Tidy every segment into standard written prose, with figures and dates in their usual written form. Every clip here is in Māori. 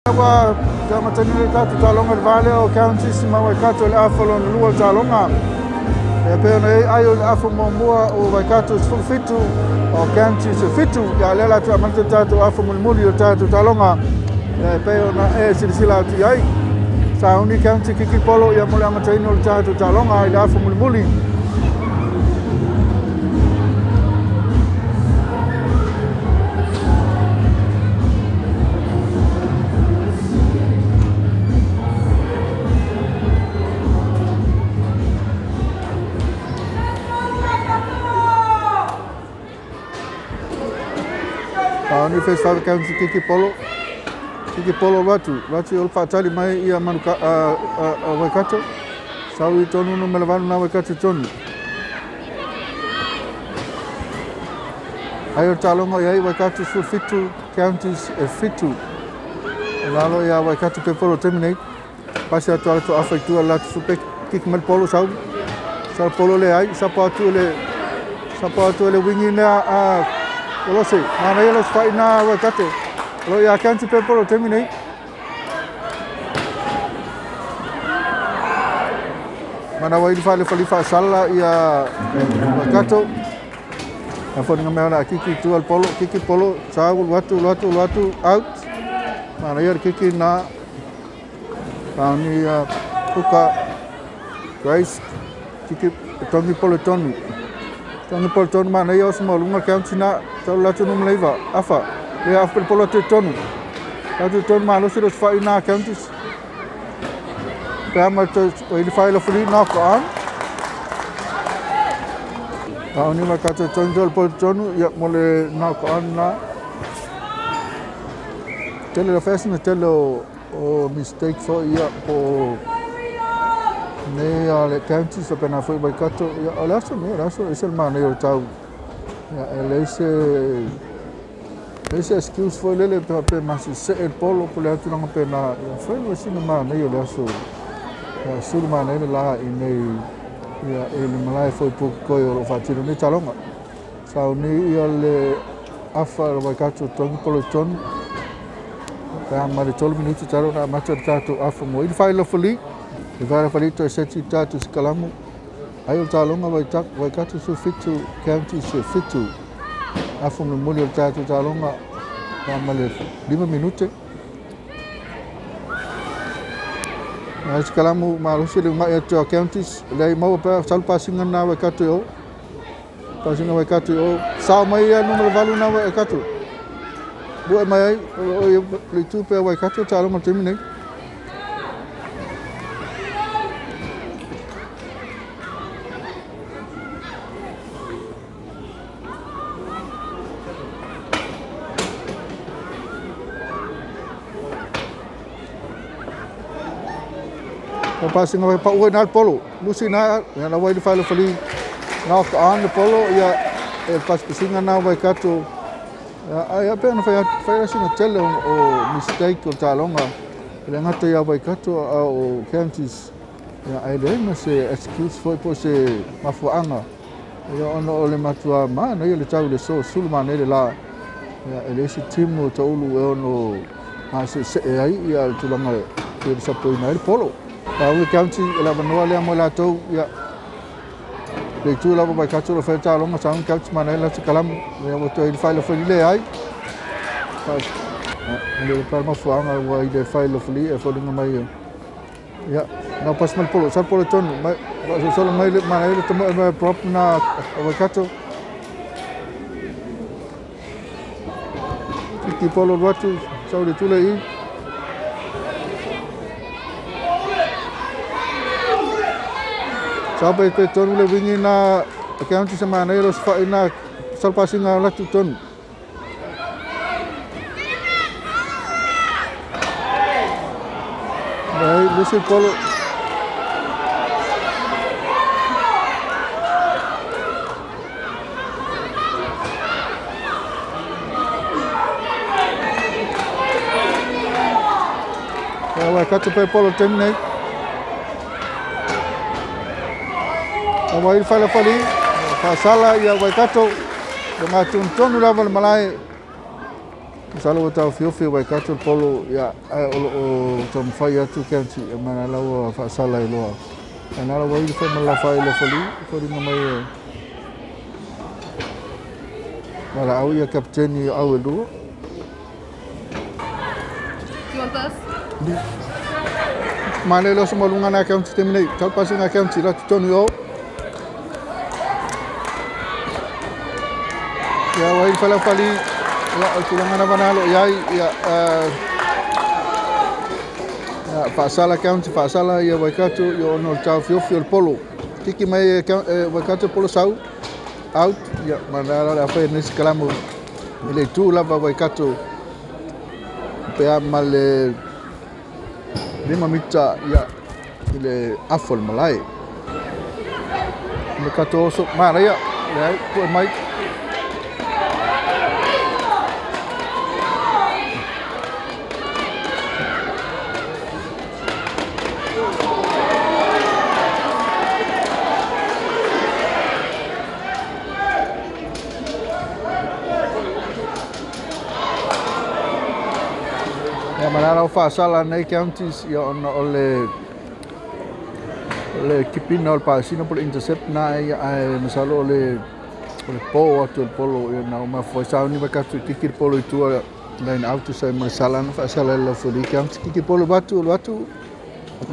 Wa kama tani tatu talonga vale o county sima Waikato le afalo no lua talonga e pe na ayo le afo moa o Waikato fitu o county se fitu ya lela tu amante tatu afo mulmuli o tatu talonga e pe na silsila tu ai sa uni county kiki polo ya mole amate no tatu talonga ile afo mulmuli ni festival county kiki polo watu ol fatali mai ia manuka Waikato sawi tonu no melavanu na Waikato tonu ayo talonga ia Waikato su fitu counties fitu lalo ia Waikato pe polo terminate pasi atu ala to afaitu ala tu pe kiki mal polo sawi sa polo le ai sapatu le wingi na lo sei mana ia los fai na Waikato lo ia county pe polo terminate mana wai di fale falifa sala ia Waikato afo ninga mea kiki tu al polo kiki polo saul watu out mana ia kiki na ni puka guys kiki tongi polo tonu mana ia semua lunga county na tau latu no mleiva afa le afa polo tonu mana los fai na counties Pama to ili file free knock on ni Waikato tonjol polo tonu ya mole knock on na tele la fashion tele o mistake for ya o ne ale counties so pena foi Waikato ya alaso es el manejo tau ya ese excuse foi lele pe mas se el polo por la tu no pena foi assim no manejo alaso ya sur manejo la inei ya el malai foi pouco coio fatiro ni talonga sa ni ele afa Waikato tongi polo ton pa mari 12 minutos taro na macho tatu afa mo il file foli il file to seti tatu skalamu ayo talonga Waikato su fitu county su fitu afa mo mulio tatu talonga pa male 5 minutos na skalamu malusi le mai to counties le mau pa sal passinga na Waikato yo passinga Waikato yo sa mai ya numero valu na Waikato buat mai le tu pe Waikato talonga terminate passing away pa uwe na polo lusi na wai di file fali na on the polo ya pas pasinga na Waikato ya pe na fai singa tele o mistake o talonga le ngata ya Waikato o counties ya ai le se excuse foi po se mafuanga ya ono le matua ma na le tau le so sulma ne la ya ele se timu to ulu ono ma se ai ya tulanga ke sa po na polo we county la banua le mo la to ya le tu la Waikato lo feta lo ma sang county manela se kalam le mo to il file fo le ai le par ma fo anga wa il file fo li e fo le mai ya no pas mal polo sal polo ton ma solo mai le manela to ma prop na Waikato ti polo watu so le tu le i Sampai pe tonu le wingi na county se maneiros fa ina sal passinga la tu tonu dai lusi polo Waikato pe polo terminate Awai fala fali fa sala ya Waikato dengan tuntun la malai Salo o tau fiofi wai kato polo ia o tam fai atu county e mana lau fa sala I loa. E nala wai fa mala fai le foli na mai mala au ia kapteni au e lua. You want this? Mana lo sama lunga na county temine tal pasi na county la tonu o. Ya wai fa la fali ya tulanga na banalo ya Fasala County, Fasala ia Waikato, ia ono tau fiofi o polo. Kiki mai Waikato polo sau, out, ia manara la fai nisi kalamu. Ile tu lava Waikato, pea male 5 mita ia ile afol malai. Waikato oso, mara ia, ia, pue mai. Manara o Fasala nei counties ia ona ole kipina o pasino por intercept na ia masalo ole po atu polo ia na uma foi sa ni Waikato kiki polo itu line out sa masala na Fasala la foli county kiki polo batu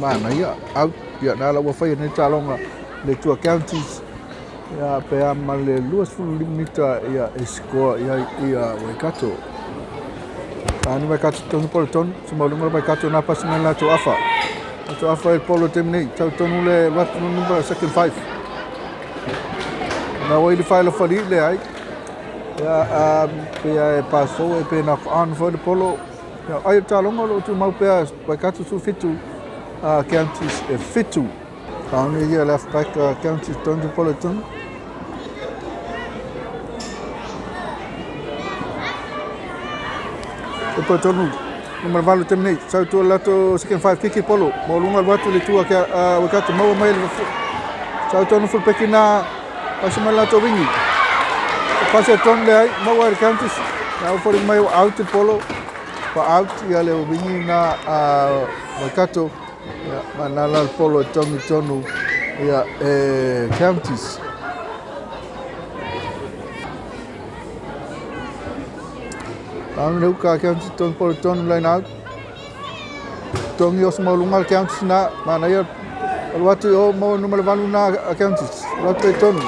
mana ia out ia na la foi nei talonga le tu counties ia pe amale luas fu limita ia score ia Waikato. Ani Waikato tonu polo tonu, sumalunga Waikato na pasina la to afa. To afa el polo temni, tau tonu le watu number second 5. Na wai le file fali le ai. Ya pe paso e pe na on for the polo. Ya ai talonga lo tu mau pe Waikato su fitu counties fitu. Ani ia left back counties tonu polo tonu. Depois tonu numero valu temnei sau tu lato second 5 kiki polo mo lunga watu le tua ka Waikato mo mai sau tonu full pekina pasima lato wingi pase ton le ai mo war counties na for mai out polo pa out ia le wingi na Waikato ya manala polo tonu ia counties. Ang luka county ton por ton line out. Tong yos mo lungal county na manaya alwatu o mo numero valu na county. Alwatu ton.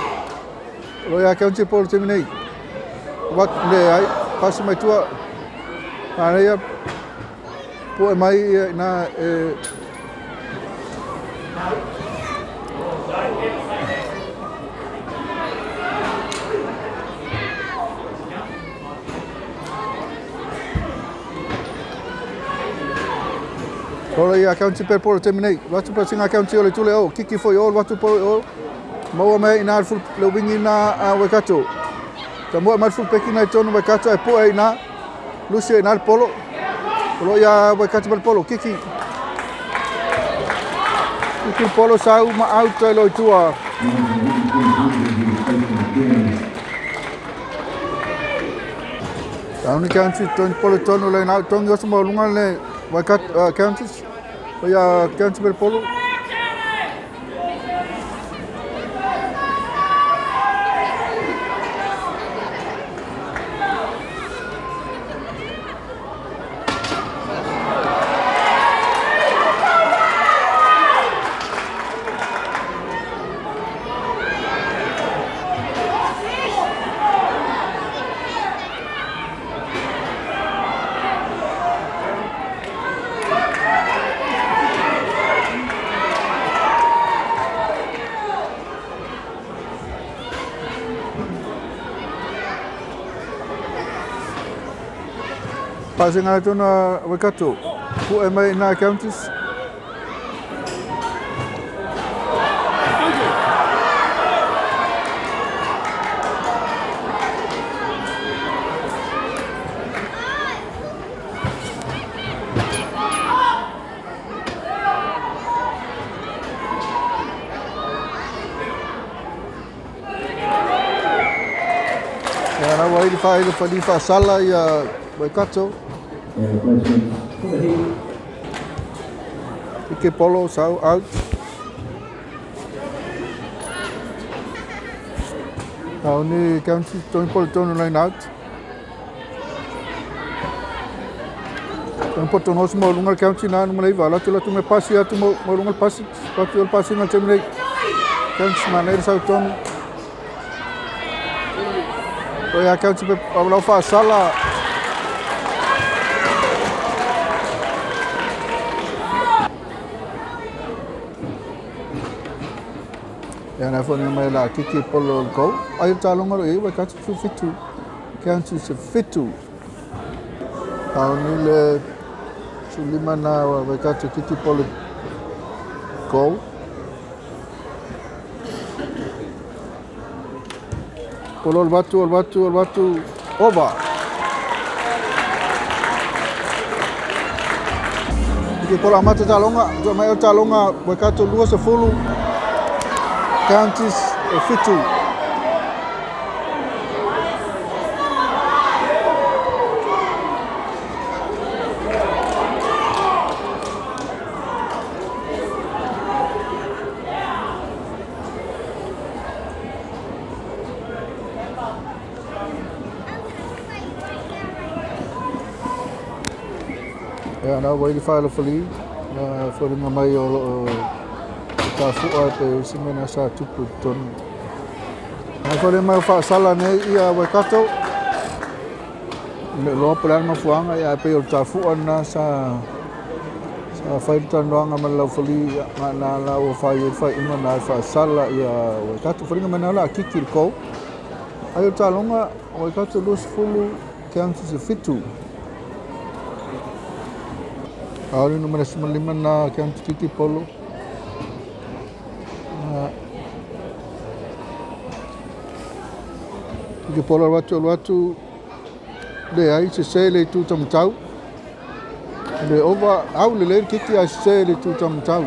Roya county por terminate. Wat le ai pasu mai tua. Manaya po mai na Ora ia county per polo terminate. Watu pa singa county ole tule o kiki foi o watu po o mo mai na full le wingi na Waikato. Ta mo mai full pekina tonu Waikato e po ai na Lucy na polo. Polo ia Waikato per polo kiki. Kiki polo sau ma auto lo tua. Tauni county ton polo tonu le na tong yo mo lunga le Waikato counties. Ya county per polo. Passing out on Waikato. Who am I na counties? Ya na wai fa Fasala ya Waikato. Ike Polo sau out. Now ni County Tony Politono line out. Tony Politono hosi mo lungal County na anu malai wala tula tu me pasi atu mo lungal pasi pati ol pasi ngal temile County mana ir sau ton. Oya County pe awla fa sala. Ya na fona mai la kiki polo go. Ai talonga e wa ka tu fitu. County se fitu. Au ni le sulima na wa ka tu kiki polo go. Polo batu over. Kiki polo amata talonga, jo mai talonga wa ka tu lua se fulu. Counties fitu. Ya na wai di file fali for the mai o ta fu'a pe simena sa tupu ton. Na fole mai fa sala nei ia Waikato. Me lo plan ma fuanga ia pe o ta fu'a na sa fai tan doanga ma la foli na la o fai ina na fa sala ia Waikato fori ngana la kikir ko. Ai ta longa Waikato lus fulu County se fitu. Ahora número 5 na County Kiki Polo. Kiki Polo watu le ai se le tu tam tau. Le over au le kiki ai se le tu tam tau.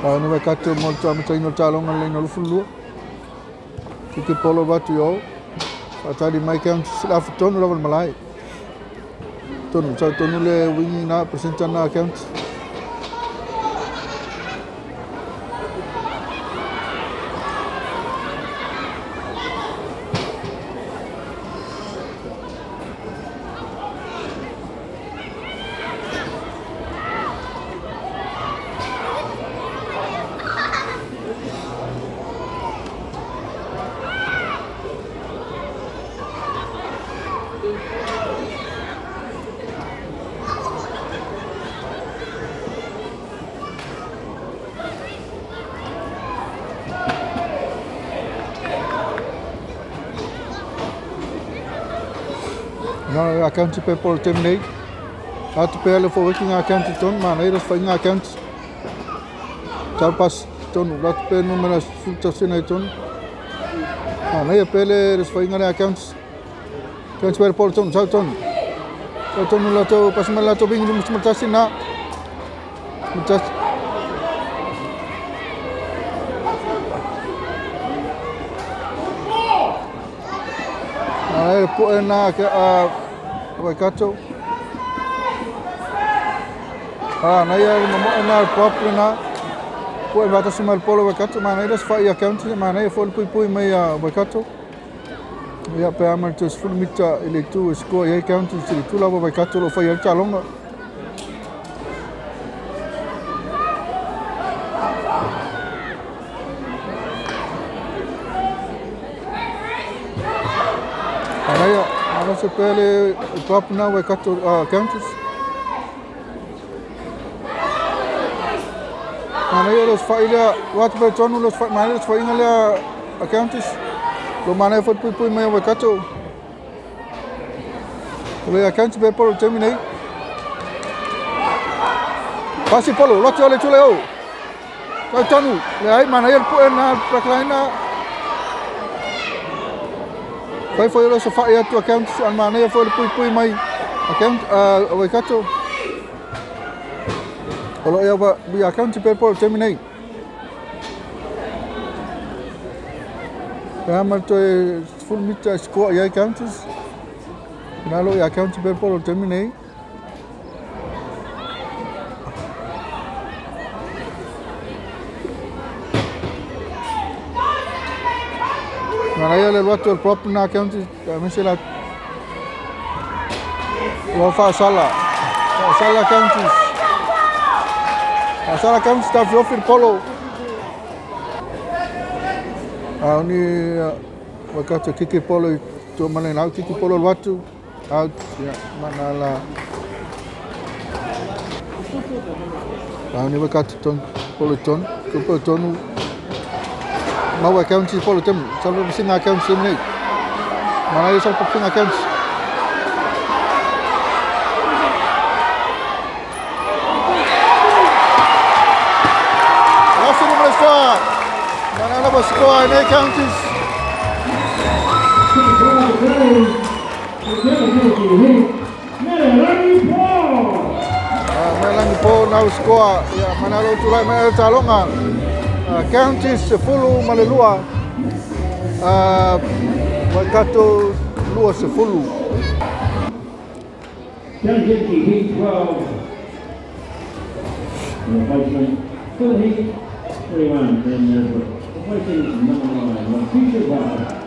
Ahora vai kato molto am taino talonga le no fulu. Kiki Polo watu yo. Atari mai County slafu tonu lawan malai. Tonu sa tonu le wingi na presenta na County. No, County people terminate. Atu pe ale for working account ton mana ira fa inga account. Tarpas ton lat pe numero sulta sina ton. Mana ia pele res fa inga account. Transfer por ton sa ton. Sa ton la to pas mala to bing mus mutasina. Mutas. Mana po na Waikato. Na ia na proper na po vata simal polo Waikato mana ia fa ia County mana ia fol pui mai Waikato. Ia pe amal tus full mita ile tu score ia County si tu la Waikato lo fa ia talonga. Ana se pele top na Waikato Counties. Mana ia los faila wat pe tonu los mana los faila le Counties. Lo mana ia pui mai Waikato. Le County pe por terminate. Pasi polo lo chole o. Kai tonu le ai mana ia pu na praklaina. Kai foi lo sofa ia tu account an mana ia foi pui mai account Waikato. Kalau ia bi account people terminate. Kama to full mita score ia counties. Nalo ia county per polo terminate. Maraya le watu el prop na county mesela Wafa Sala counties. Sala counties está offer polo. Ni wakati kiki polo to mana na kiki polo watu out ya mana la ni wakati ton polo ton mau county polo tem salvo singa county ni mana ia salvo singa county Langsung mereka mana la score ni counties Melangi po now score ya mana lo tulai mana talonga counties sepuluh malelua Waikato lua sepuluh County 12 replacement 31 and replacing number 9 future bar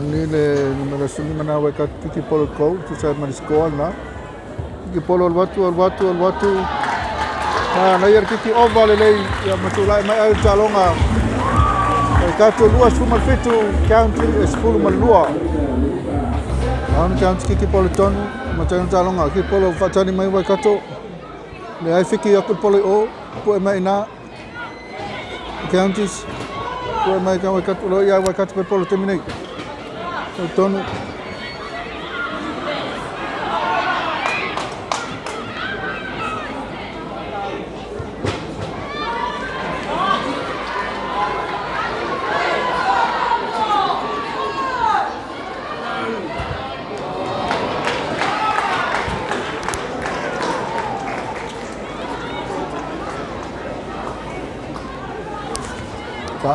ni le numeración mana Waikato kiki polo ko tu sa man score na kiki polo al watu na yer kiki over le ya matulai mai al talonga Waikato lua suma fitu county espulu malua county kiki polo ton macam talonga kiki polo fatani mai Waikato le ai fiki yakul polo o po mai na counties po mai ka Waikato lo ya Waikato per polo terminate Tono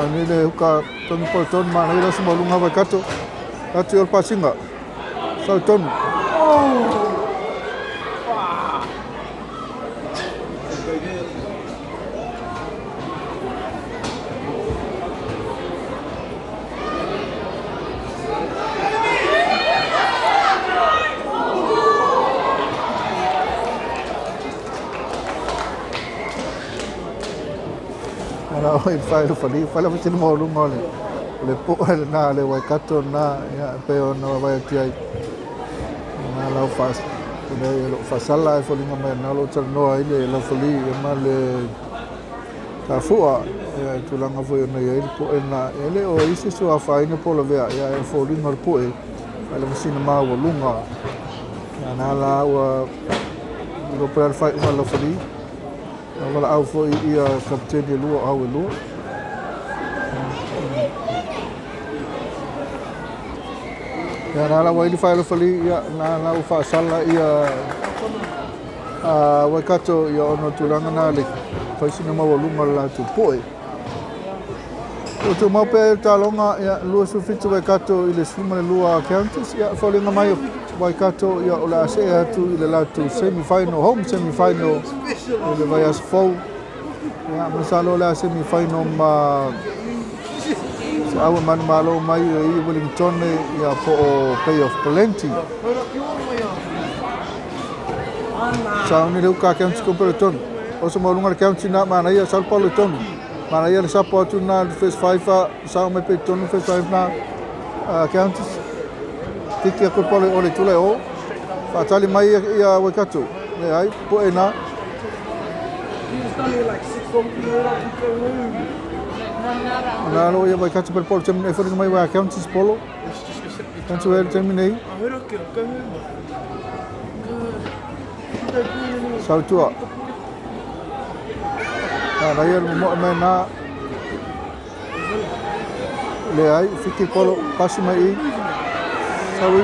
Ni le huka tonu po tonu ma nei lasu malunga vai kato. Atu o pasinga. Sau tonu. Ana oi fai lo fali, fai la facendo molu mole. Le po na le vai kato na ya pe ona vai ti ai. Na la fas. Le lo fasala e foli ngama na lo tsa no ai le la foli e ma le ka fua e tu langa foi na ia po na ele o isi so a fai ne po lo vea ya e foli ngor po e. Ala masina ma wo lunga. Na la wa lo per fai ma lo foli. Wala au foi ia kapten de lua au lua. Ya na la wai di fai lo fali ya na la ufa sala ia wai kato ia ono tulanga na le fai sina ma walunga la tu poi. O tu mau pe talonga ya lua sufitu wai kato ile suma le lua counties ya folinga mai wai kato ia ola ase atu ile la tu semi final home semi final ile vai as fou ya masalo la semi final ma awa man malo mai i Wellington ia po o pay of plenty sa ni ka county comparaton o so malunga county na mana ia Sao Paulo ton mana ia sa po tu na first 5 sa me pe ton first 5 na counties tiki ko pole ole tule o fa tali mai ia wakato le ai po ena na lo ia wakato per pole tem e foi mai wa counties polo tanto ele terminei sau tua na ia mo me na le ai fiki polo pasi mai sawi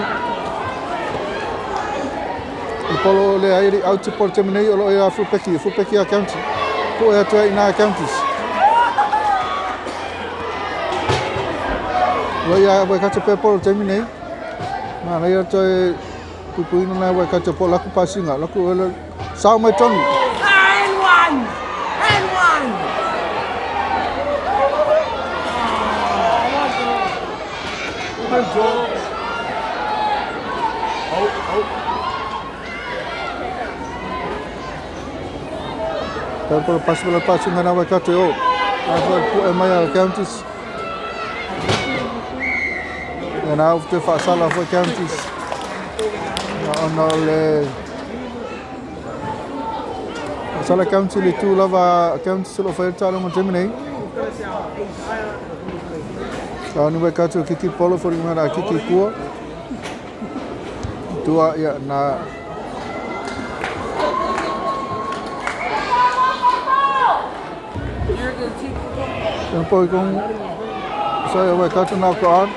o polo le ai out por terminei o lo ia fupeki a county po e tua ina counties lo ia vai kato pe polo terminei na ia toi pupuina na vai kato polo ku pasinga laku ele sao mai ton and one Por passo pela parte na vai kato o é mai counties e na o te fa sala foi counties no le sala county le tu lava county solo foi talo mo terminei ni vai kato kiki polo foi na kiki kua tua ya na poi con sai vai kato na ko an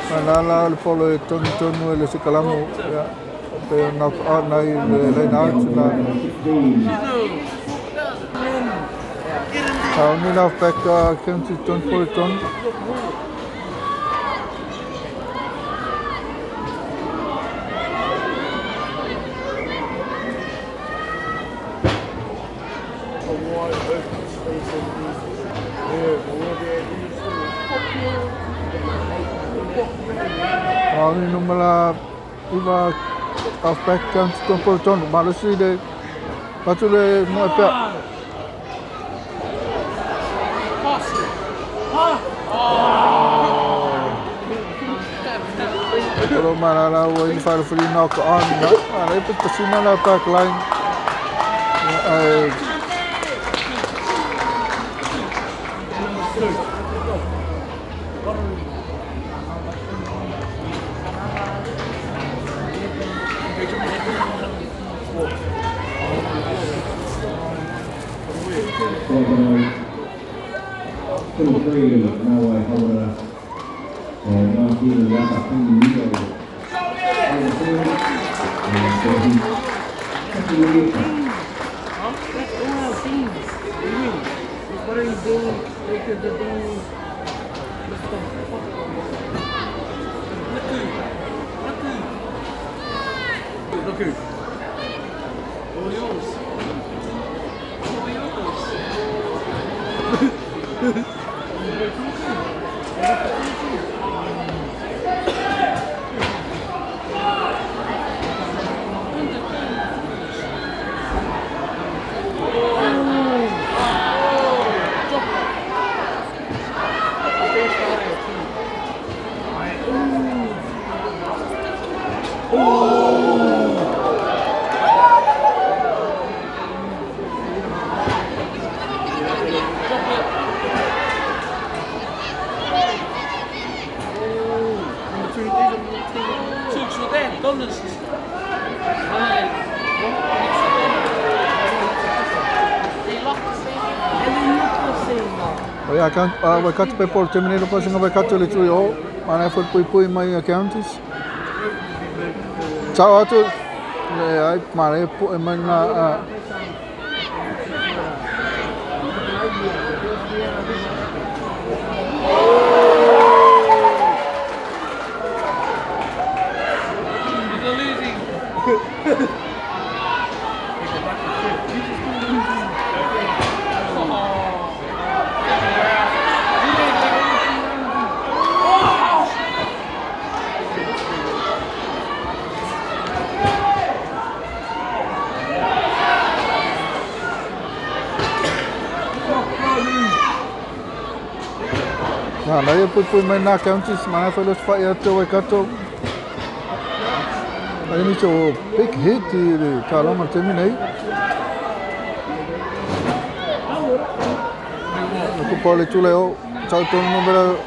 ya la le polo e tonu le sikalamu ya pe na ko an nai le na na ni na back county ton for ton ni numala iba halfback county ton for ton malasi de patule mo pe kalau mana la will fire free knock on na ipit pasina la back line What are you doing? Ia Waikato pe Paul terminate pa singa Waikato le tui o mana foi pui mai counties. Ciao atu le ai mare pu mai na na ia pui mai na counties mana foi los fa ia te Waikato. Ai ni so big hit i Talonga terminate. Ku pole tule o chau ton numero.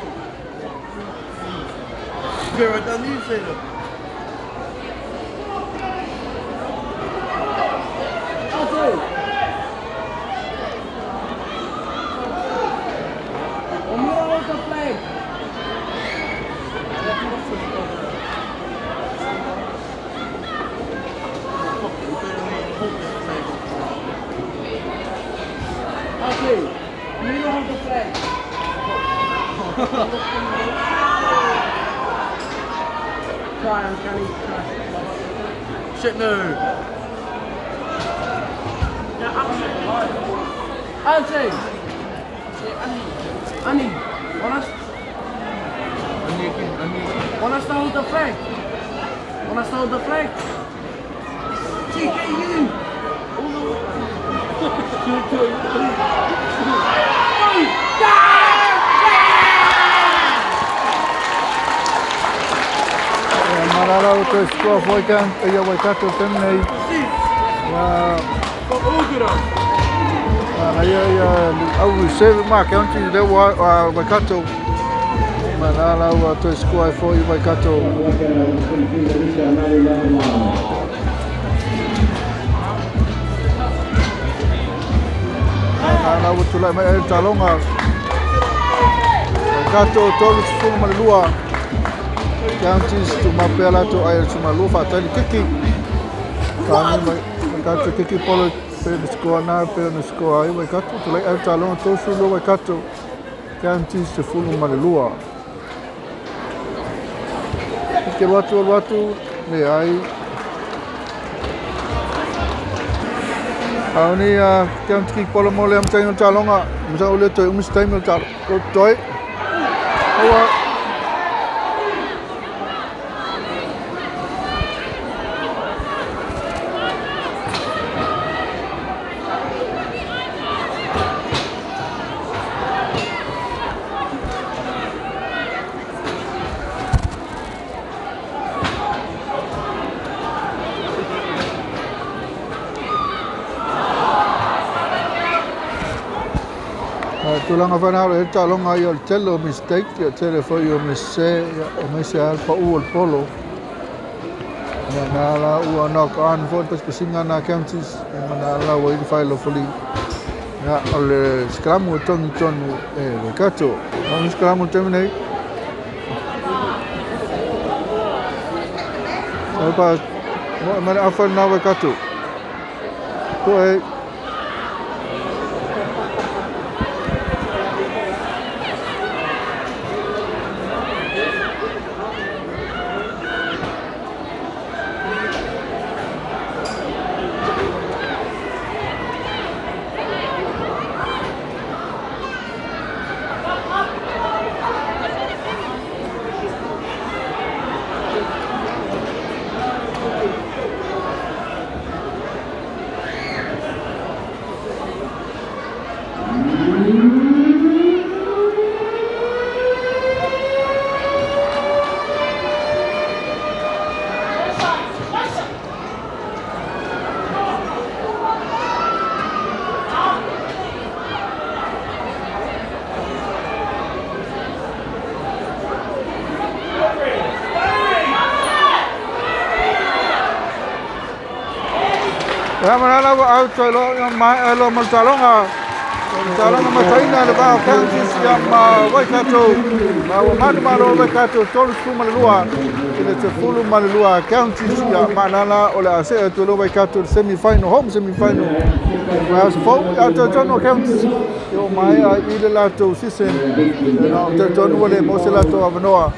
Pero también se lo. Shit, no. Auntie. Annie. Wanna start the flag? Wanna start the flag? TKU. Marala o te score foi kan ia Waikato terminate. Ia au save ma county le Waikato. Marala o te score foi Waikato. Marala o tu lai mai Talonga. Waikato tolos fu malua. Counties to Mapela to Ayr to Malufa Tali Kiki. Kami Waikato Kiki polo pe score na pe no score ai Waikato to like Talonga to sulo Waikato. Counties to full Malua. Ke watu le ai. Auni county Kiki polo mole am tayo Talonga. Misa ule to time toy. Owa tulang afana o Talonga yo telo mistake yo tele foi o mese al pa o polo na la u knock on for pesinga na counties na la o file fully ya al scrum o ton Waikato on scrum terminate pa mana afana Waikato to Ya mana au tolo yang mai lo mal talonga. Talonga mataina le ba counties yang Waikato. Manu malo Waikato tolu malua. Ile te fulu malua counties ya manala ola ase tolo Waikato semi final home semi final. Whereas for to Tono counties yo mai ile la to season. To Tono wale mosela to avanoa.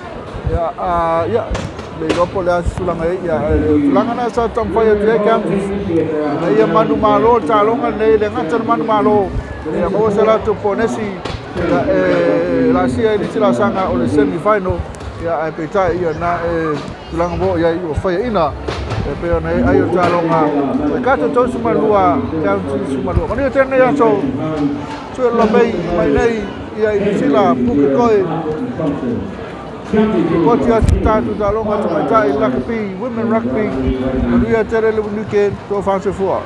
Ya le lopo le sulanga ya sulanga na sa tamfaya de counties ya manu malo talonga le ngata manu malo ya mo sala to ponesi la sia di sila sanga o le semi final ya ai peta ya na sulanga bo ya yo fa ina pe na ayo talonga ka to sumalua counties sumalua ni tene ya so la mai nei ya di sila puke koi What you have to start with along with rugby, women rugby, and we are terrible weekend to fancy for.